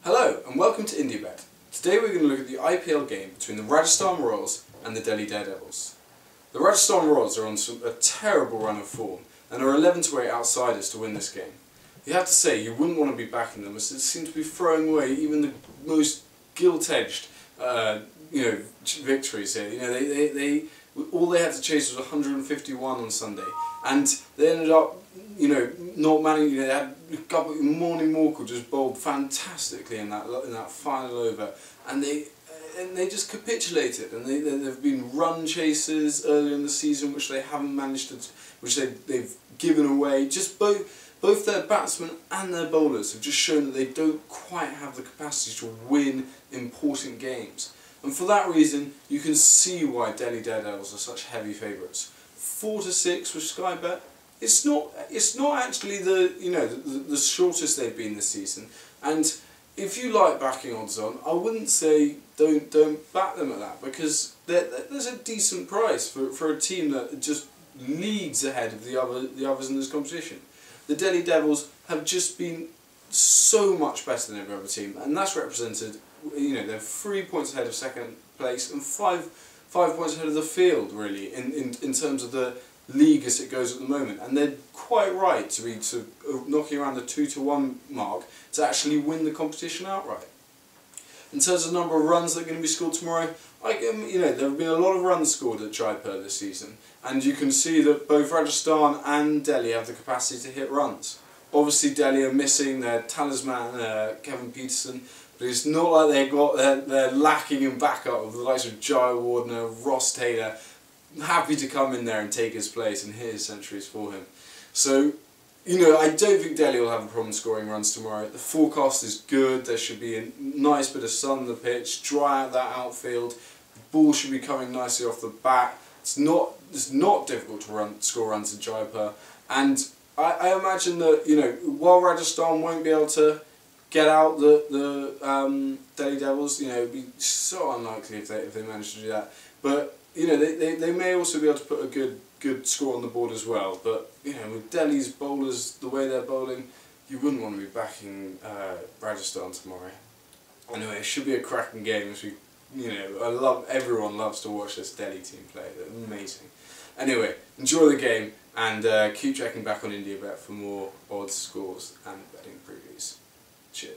Hello and welcome to IndiaBet. Today we're going to look at the IPL game between the Rajasthan Royals and the Delhi Daredevils. The Rajasthan Royals are on a terrible run of form and are 11-8 outsiders to win this game. You have to say you wouldn't want to be backing them as they seem to be throwing away even the most gilt-edged victories here. All they had to chase was 151 on Sunday, and they ended up not managing. They had a couple. Morning Morkel just bowled fantastically in that final over, and they just capitulated. And they've been run chasers earlier in the season, which they haven't managed to, which they've given away. Just both their batsmen and their bowlers have just shown that they don't quite have the capacity to win important games. And for that reason, you can see why Delhi Daredevils are such heavy favourites. 4-6 with Sky Bet. It's not actually the shortest they've been this season. And if you like backing odds on, I wouldn't say don't back them at that, because there's a decent price for a team that just leads ahead of the others in this competition. The Delhi Devils have just been so much better than every other team, and that's represented. They're 3 points ahead of second place and five points ahead of the field, really, in terms of the league as it goes at the moment. And they're quite right to be knocking around the 2-1 mark to actually win the competition outright. In terms of the number of runs that are going to be scored tomorrow, there have been a lot of runs scored at Jaipur this season, and you can see that both Rajasthan and Delhi have the capacity to hit runs. Obviously, Delhi are missing their talisman, Kevin Peterson, but it's not like they're lacking in backup of the likes of Jai Wardner, Ross Taylor, happy to come in there and take his place and hit his centuries for him. So, I don't think Delhi will have a problem scoring runs tomorrow. The forecast is good. There should be a nice bit of sun on the pitch, dry out that outfield. The ball should be coming nicely off the bat. It's not difficult to score runs in Jaipur, and I imagine that while Rajasthan won't be able to get out the Delhi Devils, it would be so unlikely if they manage to do that. But they may also be able to put a good score on the board as well. But with Delhi's bowlers, the way they're bowling, you wouldn't want to be backing Rajasthan tomorrow. Anyway, it should be a cracking game. Everyone loves to watch this Delhi team play. They're amazing. Anyway, enjoy the game and keep checking back on IndiaBet for more odds, scores and betting previews. Cheers.